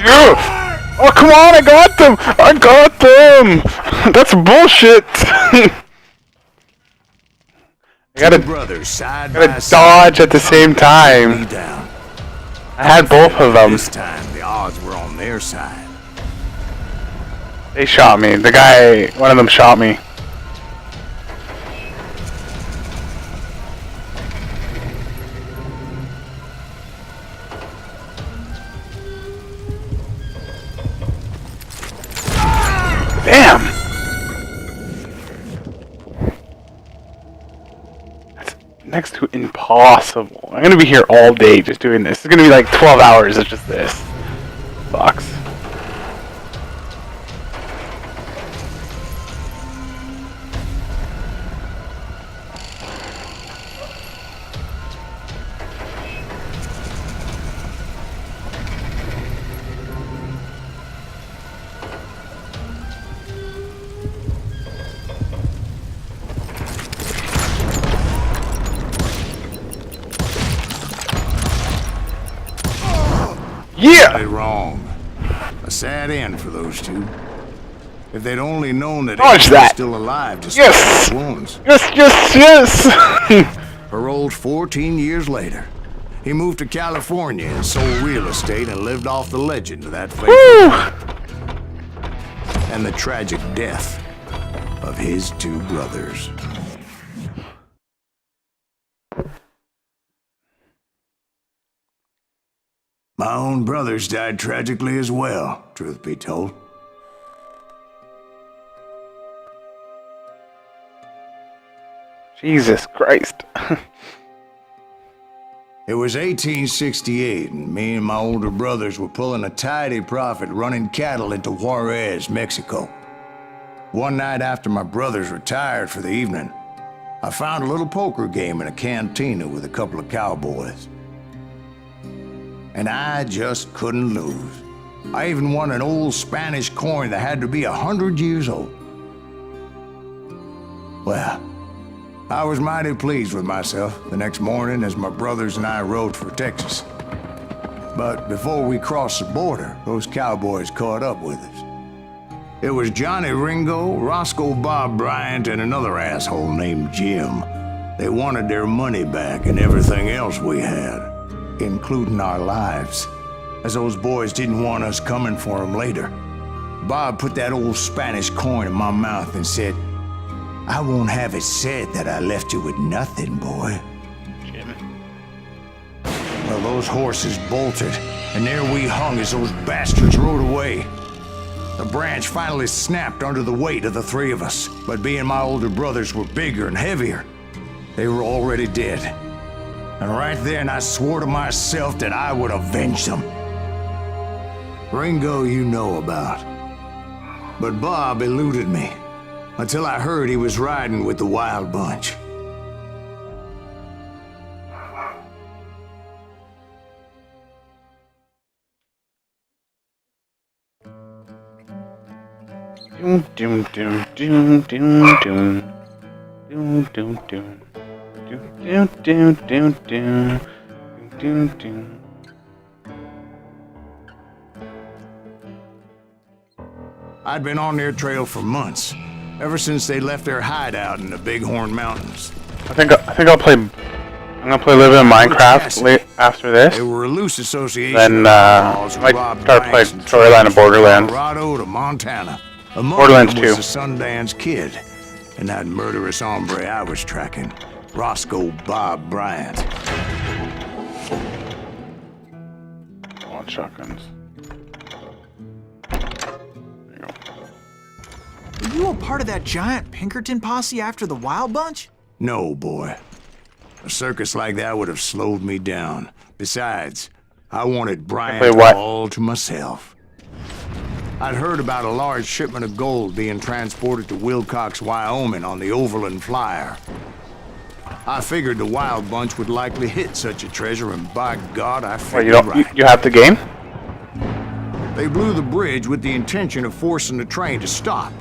Oh, come on, I got them! I got them! That's bullshit! I gotta dodge at the same time. I had both of them. This time, the odds were on their side. They shot me. The guy, one of them shot me. Damn! That's next to impossible. I'm gonna be here all day just doing this. It's gonna be like 12 hours of just this. Sucks. Yeah! Got it wrong. A sad end for those two. If they'd only known that he was still alive to stop his wounds. Yes! Paroled 14 years later, he moved to California and sold real estate and lived off the legend of that faithful and the tragic death of his two brothers. My own brothers died tragically as well, truth be told. Jesus Christ. It was 1868, and me and my older brothers were pulling a tidy profit running cattle into Juarez, Mexico. One night after my brothers retired for the evening, I found a little poker game in a cantina with a couple of cowboys. And I just couldn't lose. I even won an old Spanish coin that had to be 100 years old. Well, I was mighty pleased with myself the next morning as my brothers and I rode for Texas. But before we crossed the border, those cowboys caught up with us. It was Johnny Ringo, Roscoe Bob Bryant, and another asshole named Jim. They wanted their money back and everything else we had, including our lives, as those boys didn't want us coming for them later. Bob put that old Spanish coin in my mouth and said, "I won't have it said that I left you with nothing, boy." Jim. Well, those horses bolted, and there we hung as those bastards rode away. The branch finally snapped under the weight of the three of us, but being my older brothers were bigger and heavier, they were already dead. And right then I swore to myself that I would avenge them. Ringo you know about. But Bob eluded me, until I heard he was riding with the Wild Bunch. Doom, doom, doom, doom, doom, doom. Doom, doom, doom. Doom, doom, doom, doom. Doom, doom. I'd been on their trail for months, ever since they left their hideout in the Bighorn Mountains. I think I'll play. I'm gonna play Living in Minecraft late after this. They were a loose association. Then I might start playing Storyline of Borderlands. Colorado to Montana. Borderlands 2. Was the Sundance Kid, and that murderous hombre I was tracking, Roscoe Bob Bryant. I want shotguns. Were you a part of that giant Pinkerton posse after the Wild Bunch? No, boy. A circus like that would have slowed me down. Besides, I wanted Bryant all to myself. I'd heard about a large shipment of gold being transported to Wilcox, Wyoming on the Overland Flyer. I figured the Wild Bunch would likely hit such a treasure, and by God, I figured right. You have the game? They blew the bridge with the intention of forcing the train to stop.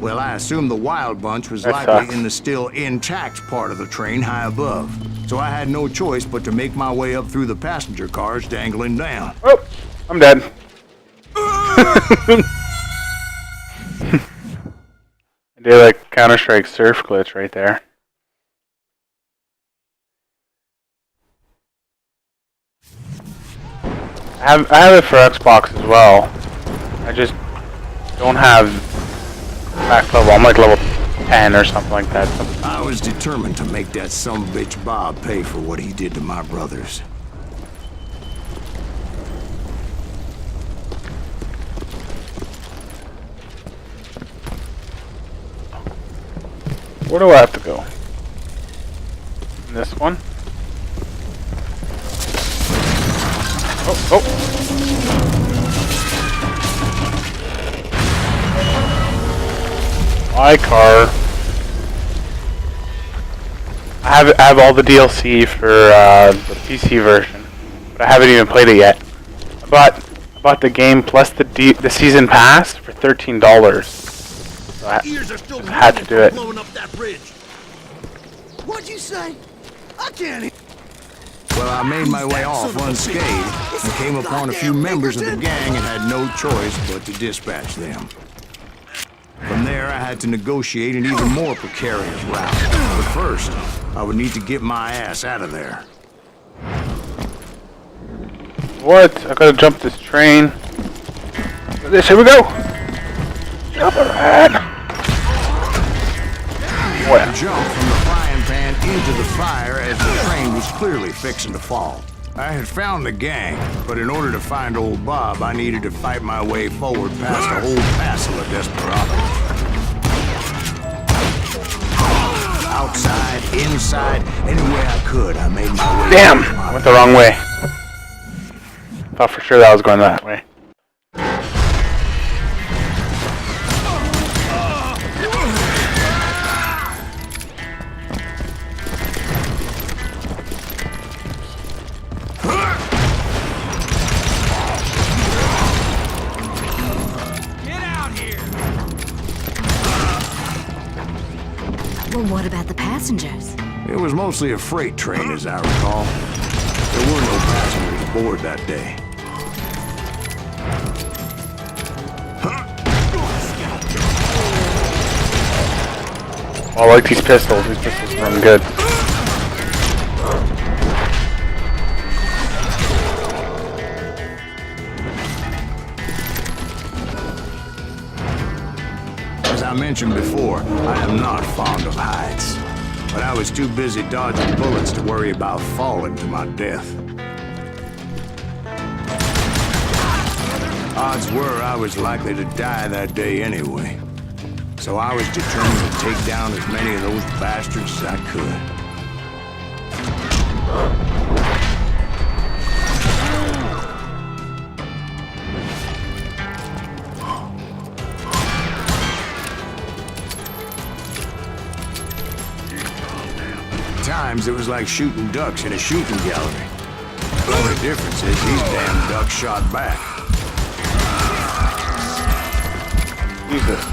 Well, I assumed the Wild Bunch was likely in the still intact part of the train high above. so I had no choice but to make my way up through the passenger cars dangling down. Oh, I'm dead. I did like Counter-Strike surf glitch right there. I have it for Xbox as well. I just don't have max level. I'm like level 10 or something like that. I was determined to make that sumbitch Bob pay for what he did to my brothers. Where do I have to go? This one? Oh. My car. I have all the DLC for the PC version, but I haven't even played it yet. I bought the game plus the season pass for $13. So I had to do it. Blowing up that bridge. What'd you say? I can't hear. Well, I made my way off unscathed and came upon a few members of the gang and had no choice but to dispatch them. From there, I had to negotiate an even more precarious route. But first, I would need to get my ass out of there. What? I gotta jump this train. Here we go! Jump around! What? I jumped from the frying pan into the fire as the train was clearly fixing to fall. I had found the gang, but in order to find old Bob, I needed to fight my way forward past a whole passel of desperados. Outside, inside, any way I could, I made my way. Damn! I went the wrong way. Thought for sure that I was going that way. Well, what about the passengers? It was mostly a freight train, as I recall. There were no passengers aboard that day. I like these pistols. These pistols run good. As I mentioned before, I am not fond of heights. But I was too busy dodging bullets to worry about falling to my death. Odds were I was likely to die that day anyway. So I was determined to take down as many of those bastards as I could. At times, it was like shooting ducks in a shooting gallery. The only difference is these damn ducks shot back. Jesus.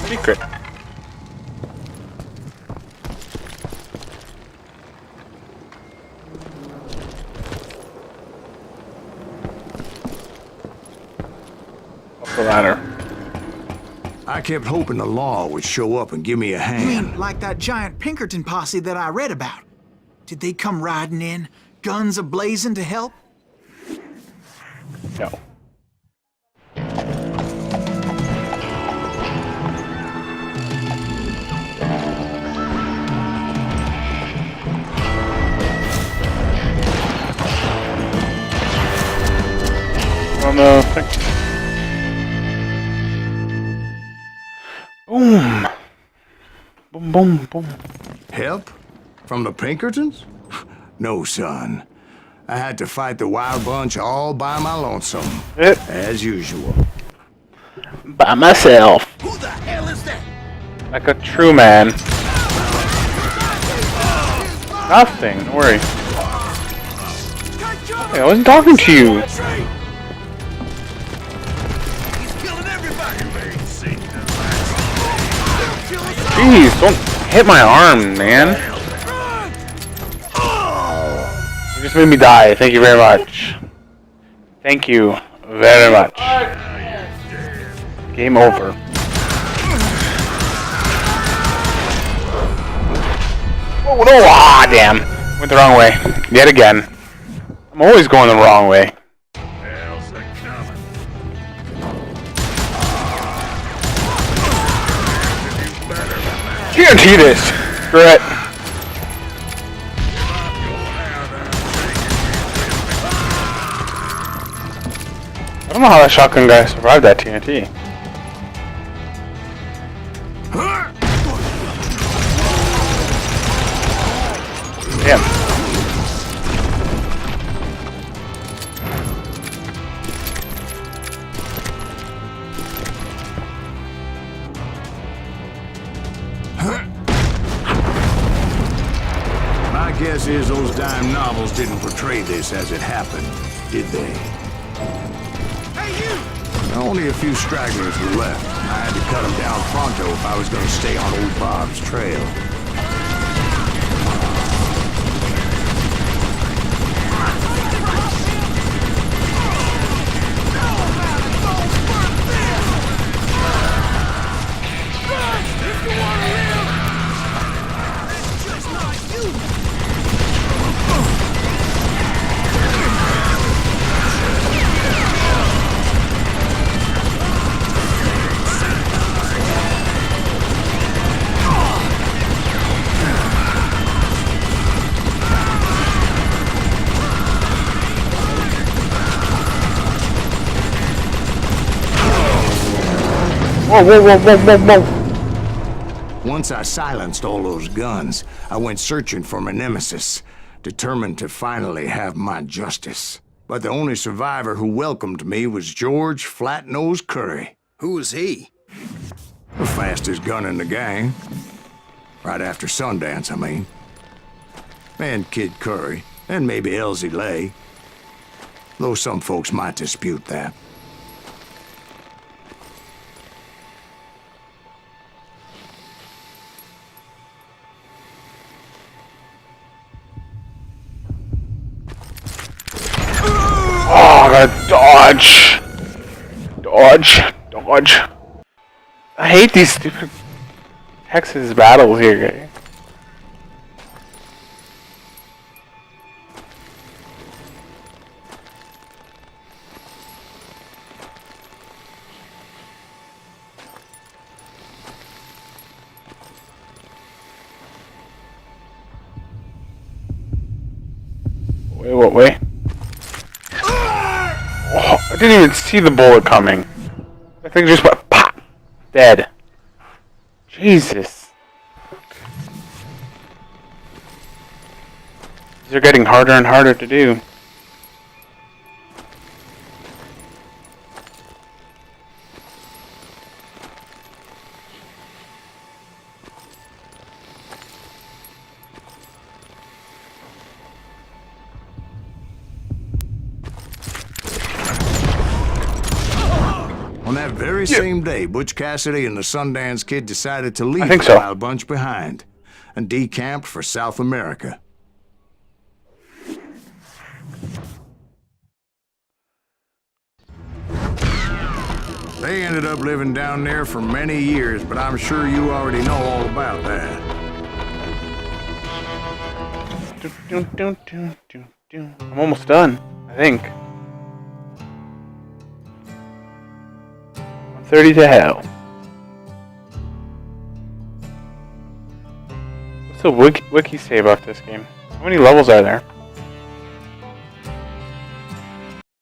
Secret. Up the ladder. I kept hoping the law would show up and give me a You hand. mean like that giant Pinkerton posse that I read about? Did they come riding in, guns a-blazing to help? No. On the thing. Boom. Boom, boom, boom. Help? From the Pinkertons? No, son. I had to fight the wild bunch all by my lonesome. As usual. By myself. Who the hell is that? Like a true man. Nothing. Don't worry. Hey, I wasn't talking to you. He's killing everybody. Jeez, don't hit my arm, man. You just made me die. Thank you very much. Thank you very much. Game over. Oh, no. Ah, damn. Went the wrong way. Yet again. I'm always going the wrong way. Guarantee this. Screw it. I don't know how that shotgun guy survived that TNT. Damn. My guess is those dime novels didn't portray this as it happened, did they? Hey, you! Only a few stragglers were left. I had to cut them down pronto if I was going to stay on old Bob's trail. Whoa, whoa, whoa, whoa, whoa, whoa. Once I silenced all those guns, I went searching for my nemesis, determined to finally have my justice. But the only survivor who welcomed me was George Flat-Nosed Curry. Who was he? The fastest gun in the gang. Right after Sundance, I mean. And Kid Curry, and maybe Elsie Lay. Though some folks might dispute that. Oh, I gotta dodge. Dodge. Dodge. I hate these stupid Texas battles here, guys. Wait, what way? Oh, I didn't even see the bullet coming. I think just went pop. Dead. Jesus. These are getting harder and harder to do. On that very same day, Butch Cassidy and the Sundance Kid decided to leave think the so. Wild Bunch behind and decamped for South America. They ended up living down there for many years, but I'm sure you already know all about that. I'm almost done, I think. 30 to hell. What's the wiki save off this game? How many levels are there?